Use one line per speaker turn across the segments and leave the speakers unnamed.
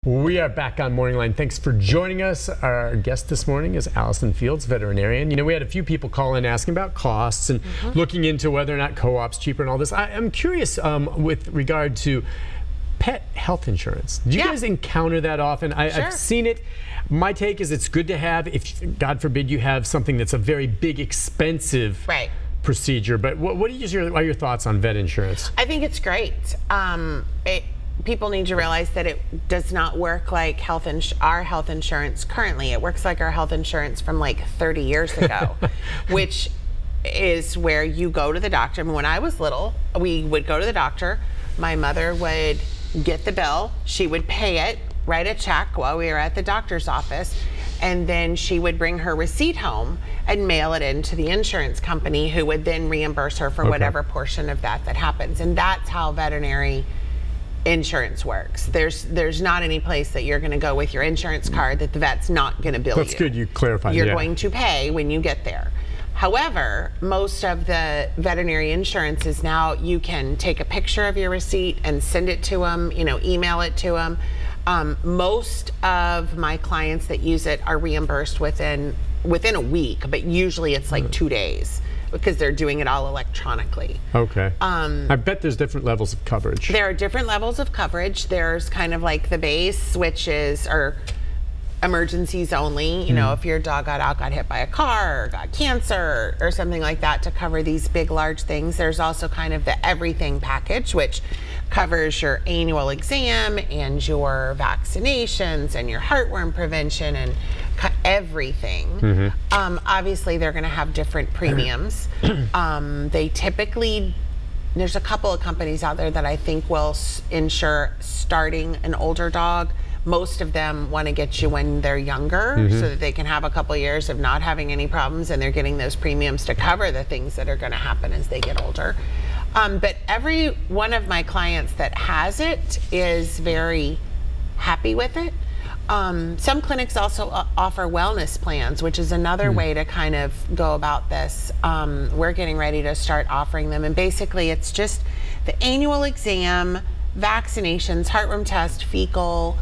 We are back on Morning Line. Thanks for joining us. Our guest this morning is Allison Fields, veterinarian. You know, we had a few people call in asking about costs and looking into whether or not co-op's cheaper and all this. I'm curious with regard to pet health insurance. Do you guys encounter that often? I've seen it. My take is it's good to have if, God forbid, you have something that's a very big, expensive procedure. But what are your thoughts on vet insurance?
I think it's great. People need to realize that it does not work like our health insurance currently. It works like our health insurance from like 30 years ago, which is where you go to the doctor. I mean, when I was little, we would go to the doctor. My mother would get the bill. She would pay it, write a check while we were at the doctor's office, and then she would bring her receipt home and mail it into the insurance company, who would then reimburse her for whatever portion of that happens. And that's how veterinary insurance works. There's not any place that you're going to go with your insurance card that the vet's not going to bill you.
That's good you clarified.
You're going to pay when you get there. However, most of the veterinary insurance is now you can take a picture of your receipt and send it to them, email it to them. Most of my clients that use it are reimbursed within a week, but usually it's like 2 days, because they're doing it all electronically. Okay.
I bet there's different levels of coverage.
There are different levels of coverage. There's kind of like the base, which is emergencies only. If your dog got hit by a car or got cancer or something like that, to cover these big, large things. There's also kind of the everything package, which covers your annual exam and your vaccinations and your heartworm prevention and everything. Obviously, they're going to have different premiums. They typically, there's a couple of companies out there that I think will insure starting an older dog. Most of them want to get you when they're younger, so that they can have a couple years of not having any problems, and they're getting those premiums to cover the things that are going to happen as they get older. But every one of my clients that has it is very happy with it. Some clinics also offer wellness plans, which is another way to kind of go about this. We're getting ready to start offering them, and basically it's just the annual exam, vaccinations, heartworm test, fecal,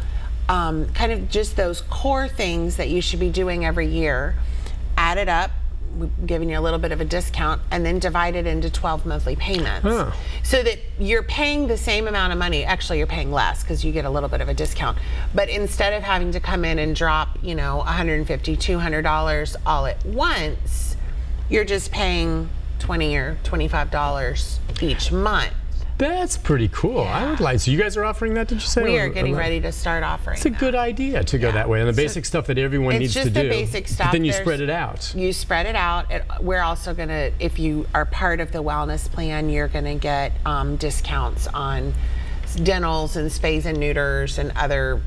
kind of just those core things that you should be doing every year, added up, giving you a little bit of a discount, and then divide it into 12 monthly payments. So that you're paying the same amount of money. Actually, you're paying less because you get a little bit of a discount. But instead of having to come in and drop, $150, $200 all at once, you're just paying $20 or $25 each month.
That's pretty cool. I would like. So you guys are offering that, did you say?
We are getting ready to start offering.
It's a good idea to go that way, and the basic stuff that everyone needs to do.
It's just the basic stuff.
But then you spread it out.
You spread it out. We're also going to, if you are part of the wellness plan, you're going to get discounts on dentals and spays and neuters and other,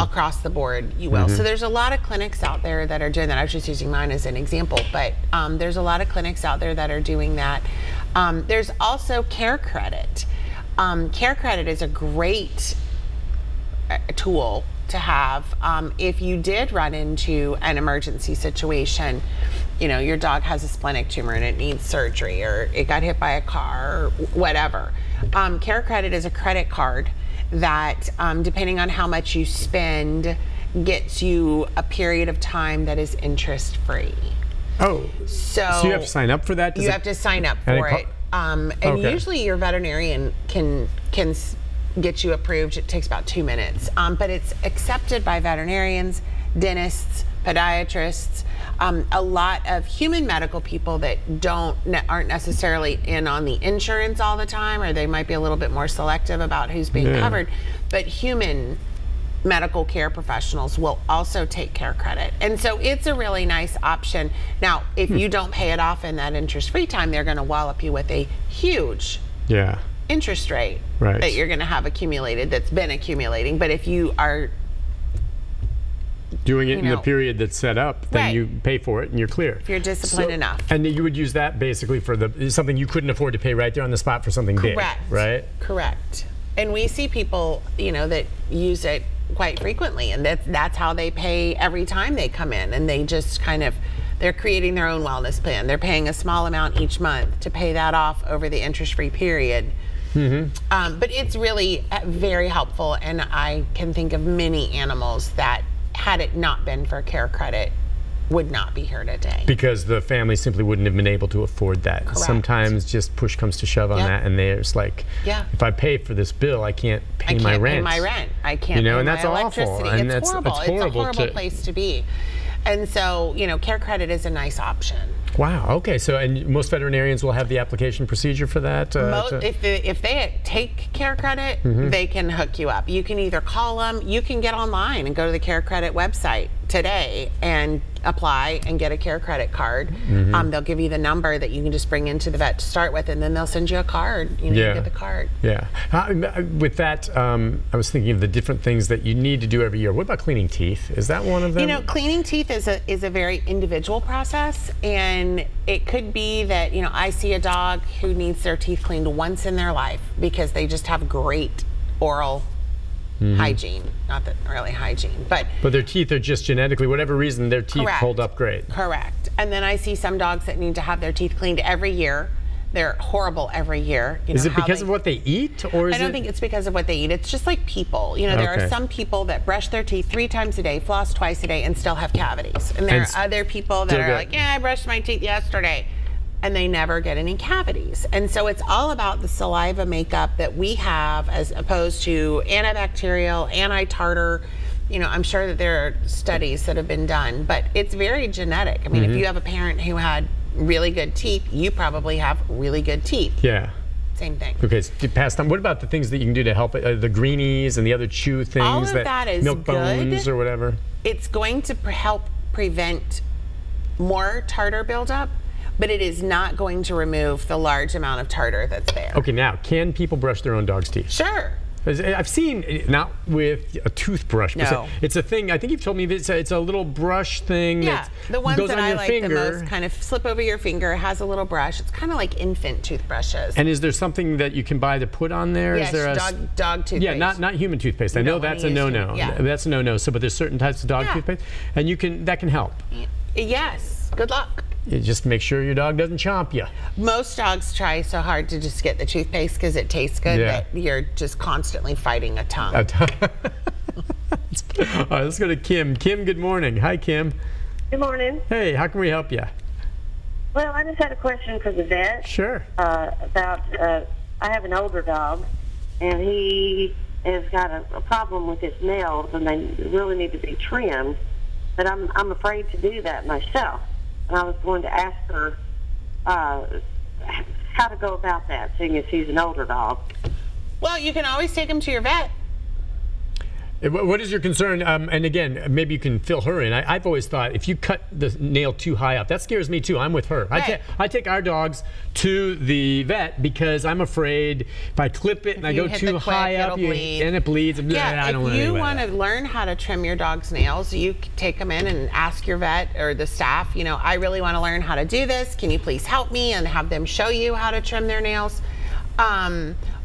across the board, you will. So there's a lot of clinics out there that are doing that. I was just using mine as an example, but there's a lot of clinics out there that are doing that. There's also Care Credit. Care Credit is a great tool to have if you did run into an emergency situation. Your dog has a splenic tumor and it needs surgery, or it got hit by a car, or whatever. Care Credit is a credit card that, depending on how much you spend, gets you a period of time that is interest-free. So
you have to sign up for that?
You have to sign up for it. And usually your veterinarian can get you approved. It takes about 2 minutes. But it's accepted by veterinarians, dentists, podiatrists, a lot of human medical people that aren't necessarily in on the insurance all the time, or they might be a little bit more selective about who's being covered. But human medical care professionals will also take Care Credit. And so it's a really nice option. Now, if you don't pay it off in that interest-free time, they're going to wallop you with a huge interest rate that you're going to have accumulated, that's been accumulating. But if you are
doing it in the period that's set up, then you pay for it and you're clear.
If you're disciplined enough.
And you would use that basically for something you couldn't afford to pay right there on the spot for something big, right? Correct.
And we see people, that use it quite frequently, and that's how they pay every time they come in, and they just they're creating their own wellness plan. They're paying a small amount each month to pay that off over the interest-free period. But it's really very helpful, and I can think of many animals that, had it not been for care credit, would not be here today.
Because the family simply wouldn't have been able to afford that.
Correct.
Sometimes just push comes to shove on that, and there's like, if I pay for this bill, I can't pay my rent.
I can't pay
and
my
that's
electricity.
awful. And
it's horrible.
It's horrible.
It's a horrible place to be. And so, care credit is a nice option.
Wow. Okay. So, and most veterinarians will have the application procedure for that.
If they take care credit, they can hook you up. You can either call them, you can get online and go to the care credit website today and apply and get a care credit card. They'll give you the number that you can just bring into the vet to start with, and then they'll send you a card. You get the card.
Yeah. With that, I was thinking of the different things that you need to do every year. What about cleaning teeth? Is that one of them?
Cleaning teeth is a very individual process, and it could be that I see a dog who needs their teeth cleaned once in their life because they just have great oral hygiene. Not that really hygiene, but
their teeth are just genetically, whatever reason, their teeth hold up great.
Correct. And then I see some dogs that need to have their teeth cleaned every year. They're horrible every year.
Is it because of what they eat, or is
I don't think it's because of what they eat. It's just like people. There are some people that brush their teeth 3 times a day, floss twice a day, and still have cavities. And there are other people that are like, I brushed my teeth yesterday, and they never get any cavities. And so it's all about the saliva makeup that we have, as opposed to antibacterial, anti-tartar. I'm sure that there are studies that have been done, but it's very genetic. I mean, if you have a parent who had really good teeth, you probably have really good teeth.
Yeah.
Same thing.
Okay, so passed on. What about the things that you can do to help the greenies and the other chew things?
All of that is
milk bones or whatever?
It's going to help prevent more tartar buildup, but it is not going to remove the large amount of tartar that's there.
Okay, now, can people brush their own dog's teeth?
Sure.
I've seen, not with a toothbrush, but it's a thing. I think you've told me that it's a little brush thing that
the ones
goes
that
on
I
your
like
finger.
the most kind of slip over your finger. It has a little brush. It's kind of like infant toothbrushes.
And is there something that you can buy to put on there?
Yes,
is there
dog toothpaste.
Yeah, not human toothpaste. I know that's a no-no. That's a no-no. So, but there's certain types of dog toothpaste, and that can help.
Yes. Good luck.
You just make sure your dog doesn't chomp you.
Most dogs try so hard to just get the toothpaste because it tastes good that you're just constantly fighting a tongue.
All right, let's go to Kim. Kim, good morning. Hi, Kim.
Good morning.
Hey, how can we help you?
Well, I just had a question for the vet.
Sure.
About, I have an older dog, and he has got a problem with his nails, and they really need to be trimmed. But I'm afraid to do that myself. And I was going to ask her how to go about that, seeing as he's an older dog.
Well, you can always take him to your vet.
What is your concern? And again, maybe you can fill her in. I've always thought if you cut the nail too high up, that scares me too. I'm with her.
Right.
I take our dogs to the vet because I'm afraid if I clip it and I go too high up, and it bleeds.
Yeah,
I don't
if you want to
that.
learn how to trim your dog's nails, you take them in and ask your vet or the staff, I really want to learn how to do this. Can you please help me? And have them show you how to trim their nails.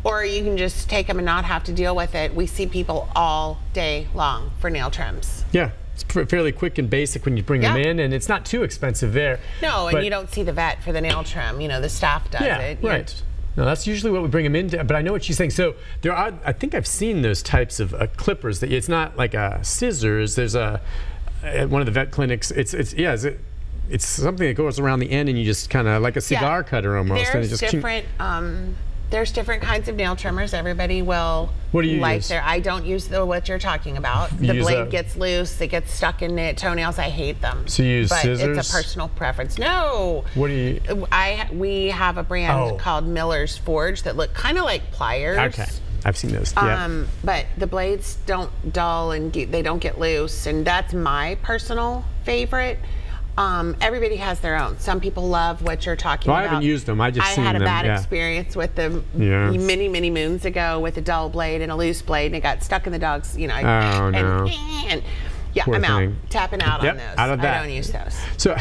Or you can just take them and not have to deal with it. We see people all day long for nail trims.
Yeah, it's fairly quick and basic when you bring them in, and it's not too expensive there.
No, and you don't see the vet for the nail trim. The staff does it.
Yeah, right. No, that's usually what we bring them into, but I know what she's saying. So there are, I think I've seen those types of clippers. That it's not like scissors. There's at one of the vet clinics. It's something that goes around the end, and you just kind of like a cigar cutter almost.
There's
and it just
different. There's different kinds of nail trimmers. Everybody will like their. I don't use what you're talking about. The blade gets loose. It gets stuck in the toenails. I hate them.
So you use scissors?
But it's a personal preference. No.
What do you?
We have a brand called Miller's Forge that look kind of like pliers.
Okay. I've seen those.
But the blades don't dull and they don't get loose, and that's my personal favorite. Everybody has their own. Some people love what you're talking about.
I haven't used them. I
had a bad experience with them many, many moons ago with a dull blade and a loose blade, and it got stuck in the dog's, Yeah,
Poor
I'm
thing.
out. Tapping out
Yep,
on those.
out of that.
I don't use those.
So,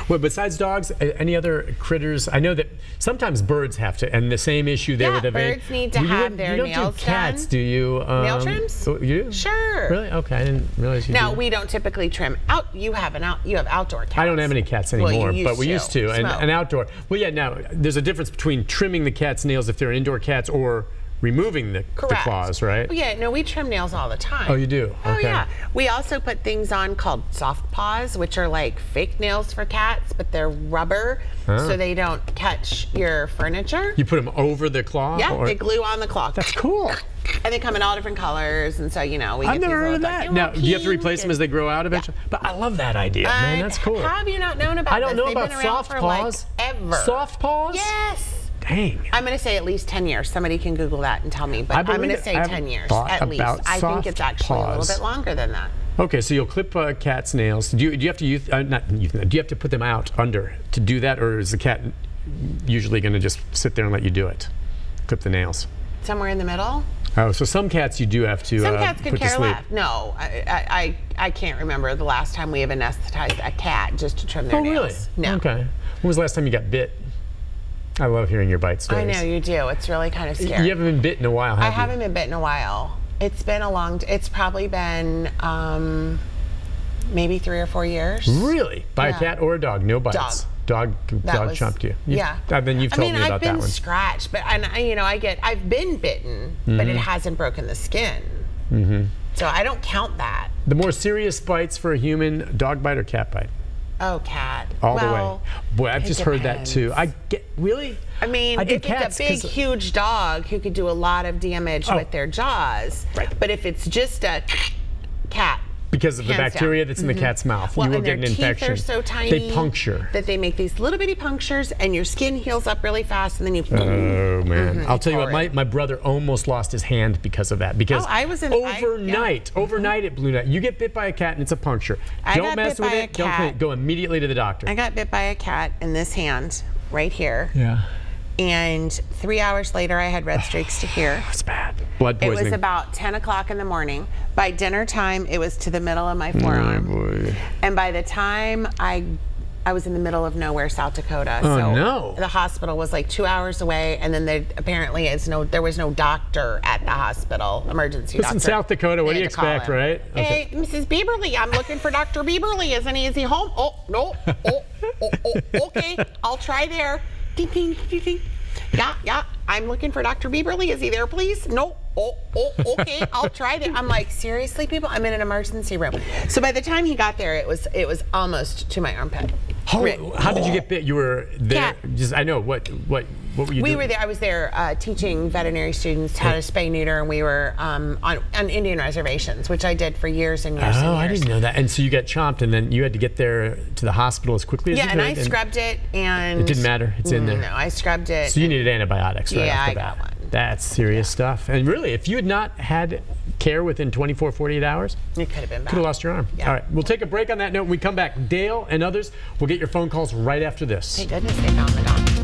well, besides dogs, any other critters? I know that sometimes birds have to, and the same issue there with the
birds need to
Well,
have their
you
nails
don't do cats,
done.
do you?
Nail trims?
Oh, you do?
Sure.
Really? Okay, I didn't realize you
No,
do.
we don't typically trim out. You have outdoor cats.
I don't have any cats
Well,
anymore,
you
but we used to, and
Smoke.
an outdoor. Well, yeah. Now there's a difference between trimming the cat's nails if they're indoor cats or removing the
Correct.
claws, right?
Well, yeah, no, we trim nails all the time.
Oh, you do?
Oh,
Okay.
yeah. We also put things on called soft paws, which are like fake nails for cats, but they're rubber, so they don't catch your furniture.
You put them over the claw?
Yeah,
or-
they glue on the claw.
That's cool.
And they come in all different colors, and so, you know, we
I've
get
never
these
heard of
little
that.
ducky
Now,
little
do you have to
pink
replace them
and-
as they grow out eventually? But I love that idea, man. That's cool.
Have you not known about
I don't
this?
know
They've
about
been around
soft
for
paws.
Like ever.
Soft paws?
Yes.
Dang.
I'm going to say at least 10 years. Somebody can Google that and tell me, but I'm going to say 10 years at least. I think it's actually a little bit longer than that.
Okay, so you'll clip a cat's nails. Do you have to use, do you have to put them out under to do that, or is the cat usually going to just sit there and let you do it? Clip the nails.
Somewhere in the middle?
Oh, so some cats you do have to
Some cats could
put to
care
sleep.
less. No, I can't remember the last time we have anesthetized a cat just to trim their
Oh, really?
nails. No.
Okay. When was the last time you got bit? I love hearing your bite stories.
I know you do. It's really kind of scary.
You haven't been bit in a while, have you?
I haven't been bit in a while. It's been a long. It's probably been maybe 3 or 4 years.
Really? By a
Yeah.
cat or a dog? No bites. Dog chomped you.
Yeah.
Then you've told me about
I've
that
been
one.
scratched, but I've been bitten, but it hasn't broken the skin. So I don't count that.
The more serious bites for a human, dog bite or cat bite?
Oh, cat.
All the
Well,
way. Boy, I've
it
just heard that too.
depends.
Really?
I mean,
I
if
did
it's
cats
a big,
'cause-
huge dog who could do a lot of damage with their jaws,
Right.
but if it's just a cat,
Because of the
hands
bacteria
down.
that's in the cat's mouth.
Well,
You will
and
get
their
an
teeth
infection.
are so tiny
They puncture.
that they make these little bitty punctures, and your skin heals up really fast, and then you.
Oh man! I'll tell you what,
horrid.
my brother almost lost his hand because of that. Because
I was in-
overnight it blew out. You get bit by a cat and it's a puncture.
I
Don't
got
mess
bit
with
by a
it. Don't clean it.
cat.
Go immediately to the doctor.
I got bit by a cat in this hand, right here,
Yeah,
and 3 hours later, I had red streaks to here.
it's bad. Blood
It
poisoning.
was about 10 o'clock in the morning. By dinner time, it was to the middle of my forearm.
boy.
And by the time I was in the middle of nowhere, South Dakota.
Oh,
so
no.
The hospital was like 2 hours away, and then there was no doctor at the hospital, emergency
This
doctor.
in South Dakota, what
They
do you
had to call
expect,
him.
right?
Hey, Mrs. Bieberly, I'm looking for Dr. Bieberly. Is he home? Oh, no. Okay, I'll try there. Ding, ding, ding, ding. Yeah, I'm looking for Dr. Bieberly. Is he there, please? No. Okay, I'll try that. I'm like, seriously, people? I'm in an emergency room. So by the time he got there, it was almost to my armpit.
How did you get bit? You were there.
Cat.
I know what were you doing?
We were there. I was there teaching veterinary students how to spay neuter, and we were on Indian reservations, which I did for years and years and
Oh,
years.
I didn't know that. And so you got chomped, and then you had to get there to the hospital as quickly as you
Yeah,
could.
and I scrubbed it, and
It didn't matter. It's in there.
No, I scrubbed it.
So you needed antibiotics right
Yeah,
off the
I
bat.
got one.
That's serious stuff. And really, if you had not had care within 24, 48 hours,
It could have been bad.
could have lost your arm.
Yeah.
All right, we'll take a break on that note. When we come back, Dale and others will get your phone calls right after this.
Thank goodness they found the doctor.